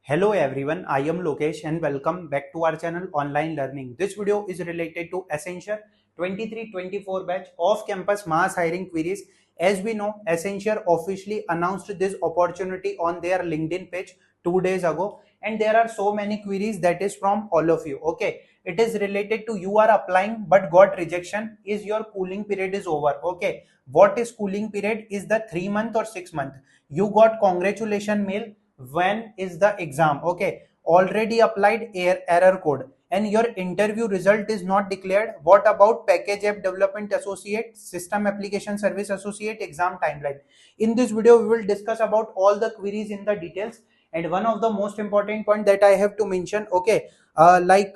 Hello everyone, I am Lokesh and welcome back to our channel Online Learning. This video is related to Accenture 23-24 batch off-campus mass hiring queries. As we know, Accenture officially announced this opportunity on their LinkedIn page 2 days ago, and there are so many queries that is from all of you. Okay, it is related to you are applying but got rejection. Is your cooling period is over? Okay, what is cooling period? Is the 3 month or 6 month? You got congratulation mail. When is the exam? Okay, already applied error code and your interview result is not declared. What about package app development associate, system application service associate, exam timeline? In this video we will discuss about all the queries in the details, and one of the most important point that I have to mention, okay, like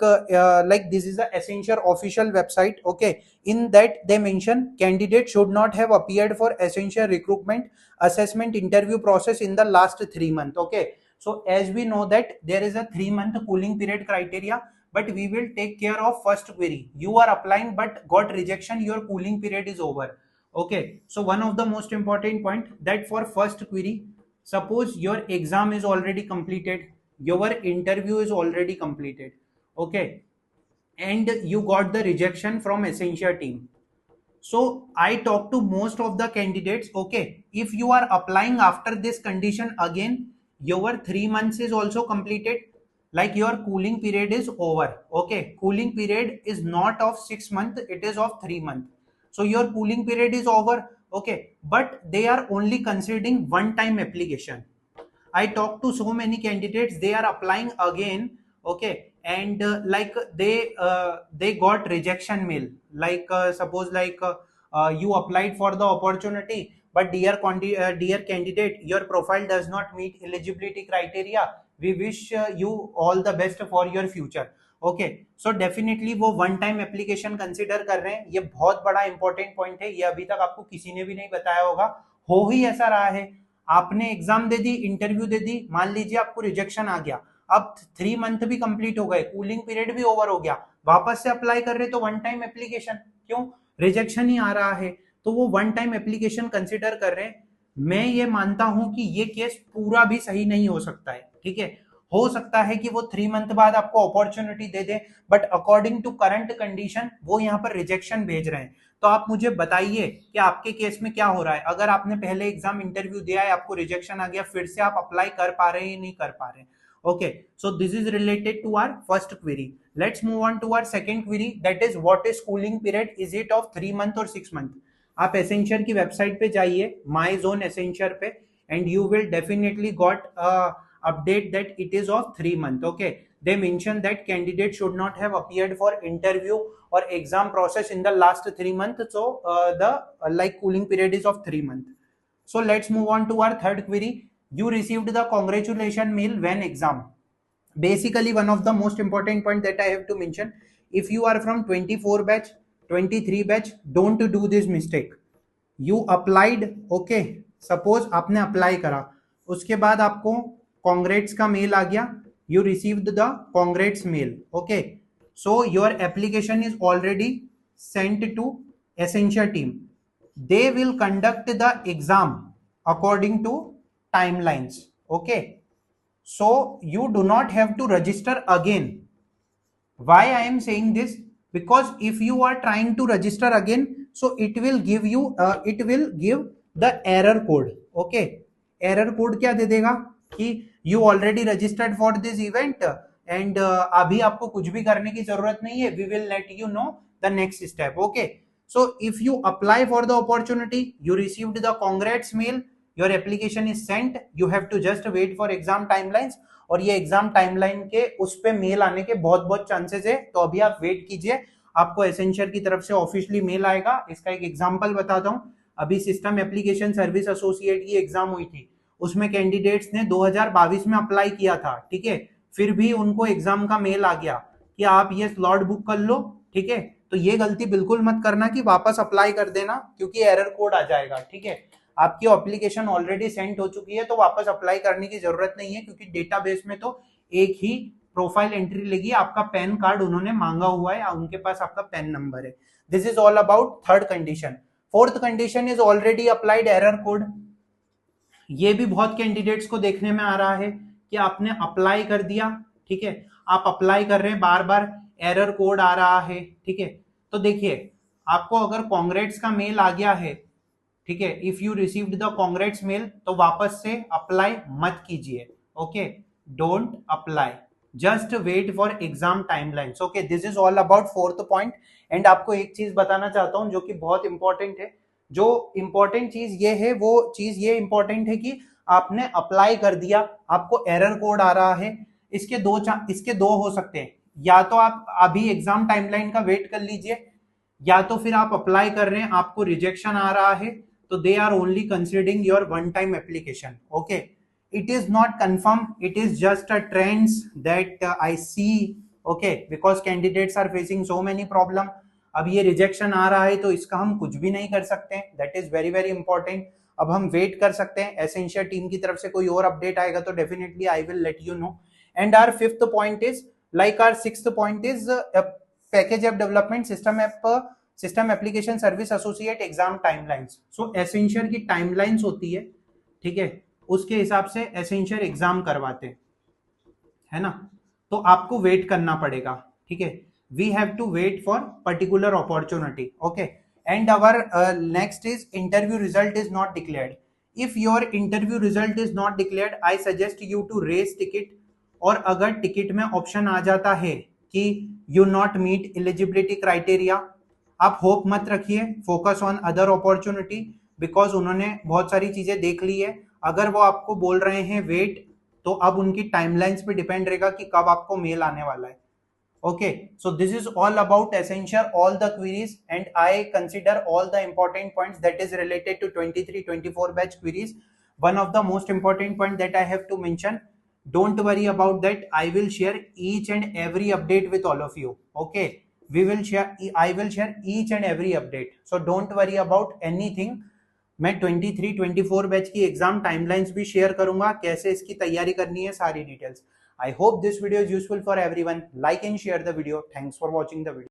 this is the Accenture official website. Okay, in that they mention candidate should not have appeared for Accenture recruitment assessment interview process in the last 3 months. Okay, so as we know that there is a 3 month cooling period criteria, but we will take care of first query. You are applying but got rejection, your cooling period is over. Okay, so one of the most important point that for first query, suppose your exam is already completed, your interview is already completed, okay, and you got the rejection from Accenture team. So I talk to most of the candidates. Okay, if you are applying after this condition again, your 3 months is also completed, like your cooling period is over. Okay, cooling period is not of 6 months, it is of 3 months. So your cooling period is over. Okay, but they are only considering one time application. I talk to so many candidates, they are applying again, okay, and they got rejection mail. Like suppose you applied for the opportunity, but dear candidate, your profile does not meet eligibility criteria. We wish you all the best for your future. Okay, so definitely वो one time application consider कर रहे हैं. ये बहुत बड़ा important point है, ये अभी तक आपको किसी ने भी नहीं बताया होगा. हो ही ऐसा रहा है, आपने एग्जाम दे दी, इंटरव्यू दे दी, मान लीजिए आपको रिजेक्शन आ गया, अब 3 मंथ भी कंप्लीट हो गए, कूलिंग पीरियड भी ओवर हो गया, वापस से अप्लाई कर रहे तो वन टाइम एप्लीकेशन, क्यों? रिजेक्शन ही आ रहा है, तो वो वन टाइम एप्लीकेशन कंसिडर कर रहे हैं. मैं ये मानता हूं कि ये केस पूरा भी सही नहीं हो सकता है. ठीक है, हो सकता है कि वो 3 मंथ बाद आपको अपॉर्चुनिटी दे दे, but according to current condition वो यहाँ पर रिजेक्शन भेज रहे हैं. तो आप मुझे बताइए कि आपके केस में क्या हो रहा है. अगर आपने पहले एग्जाम इंटरव्यू दिया है, आपको रिजेक्शन आ गया, फिर से आप अप्लाई कर पा रहे हैं या नहीं कर पा रहे हैं. Okay, so this is related to our first query. Let's move on to our second query, that is what is cooling period, is it of 3 month और 6 मंथ. आप एसेंचर की वेबसाइट पे जाइए, माई जोन एसेंचर पे, and you will definitely got update that it is of 3 month. Okay, they mention that candidate should not have appeared for interview or exam process in the last 3 months. So the like cooling period is of 3 months. So let's move on to our third query. You received the congratulation mail when exam. Basically one of the most important point that I have to mention, if you are from 24 batch, 23 batch, don't do this mistake. You applied, okay, suppose आपने apply करा, उसके बाद आपको congrats का mail आ गया, you received the congrats mail. Okay, so your application is already sent to essential team. They will conduct the exam according to timelines. Okay, so you do not have to register again. Why I am saying this? Because if you are trying to register again, so it will give you it will give the error code. okay, error code क्या दे देगा कि you already registered for this event and अभी आपको कुछ भी करने की जरूरत नहीं है, we will let you know the next step. okay, so if you apply for the opportunity, you received the congrats mail, your application is sent, you have to just wait for exam timelines. और ये exam timeline के उस पे mail आने के बहुत बहुत chances है, तो अभी आप वेट कीजिए, आपको एसेंचर की तरफ से ऑफिशियली मेल आएगा. इसका एक एग्जांपल बताता हूं. अभी सिस्टम एप्लीकेशन सर्विस एसोसिएट की एग्जाम हुई थी, उसमें कैंडिडेट्स ने 2022 में अप्लाई किया था. ठीक है, फिर भी उनको एग्जाम का मेल आ गया कि आप ये स्लॉट बुक कर लो. ठीक है, तो ये गलती बिल्कुल मत करना कि वापस अप्लाई कर देना, क्योंकि एरर कोड आ जाएगा. ठीक है, आपकी एप्लीकेशन ऑलरेडी सेंड हो चुकी है, तो वापस अप्लाई करने की जरूरत नहीं है, क्योंकि डेटाबेस में तो एक ही प्रोफाइल एंट्री लेगी. आपका पैन कार्ड उन्होंने मांगा हुआ है, उनके पास आपका पैन नंबर है. This is all about third condition. Fourth condition is already applied error code. ये भी बहुत कैंडिडेट्स को देखने में आ रहा है कि आपने अप्लाई कर दिया, ठीक है, आप अप्लाई कर रहे हैं, बार बार एरर कोड आ रहा है, ठीक है, तो देखिए आपको अगर कांग्रेट्स का मेल आ गया है, ठीक है, if you received the congrats mail, तो वापस से अप्लाई मत कीजिए, okay, don't apply, just wait for exam timelines, okay, this is all about fourth point. And आपको एक चीज बताना चाहता हूं जो कि बहुत इंपॉर्टेंट है, जो इंपॉर्टेंट चीज ये है, वो चीज ये इंपॉर्टेंट है कि आपने अप्लाई कर दिया, आपको एरर कोड आ रहा है, इसके दो हो सकते हैं, या तो आप अभी एग्जाम टाइमलाइन का वेट कर लीजिए, या तो फिर आप अप्लाई कर रहे हैं, आपको रिजेक्शन आ रहा है, तो they are only considering your one time application, okay, it is not confirm, it is just a trends that I see, okay, because candidates are facing so many problem। अब ये rejection आ रहा है तो इसका हम कुछ भी नहीं कर सकते, that is very very important. अब हम वेट कर सकते हैं, एसेंशियल टीम की तरफ से कोई और अपडेट आएगा तो definitely I will let you know. And our fifth point is like our sixth point is package app development system application service associate exam timelines. So essential की टाइमलाइंस होती है, ठीक है, उसके हिसाब से एसेंशियल एग्जाम करवाते हैं, है ना, तो आपको वेट करना पड़ेगा, ठीक है, we have to wait for particular opportunity, okay. And our next is interview result is not declared, if your interview result is not declared I suggest you to raise ticket, और अगर ticket में option आ जाता है कि you not meet eligibility criteria, आप hope मत रखिए, focus on other opportunity, because उन्होंने बहुत सारी चीजें देख ली है, अगर वो आपको बोल रहे हैं वेट, तो अब उनकी टाइमलाइंस पे डिपेंड रहेगा कि कब आपको मेल आने वाला है, okay. So this is all about essential all the queries, and I consider all the important points that is related to 23-24 batch queries. One of the most important point that I have to mention, don't worry about that, I will share each and every update with all of you, okay, I will share each and every update, so don't worry about anything। मैं 23-24 batch की exam timelines भी share करूंगा, कैसे इसकी तैयारी करनी है, सारी details. I hope this video is useful for everyone, like and share the video, thanks for watching the video.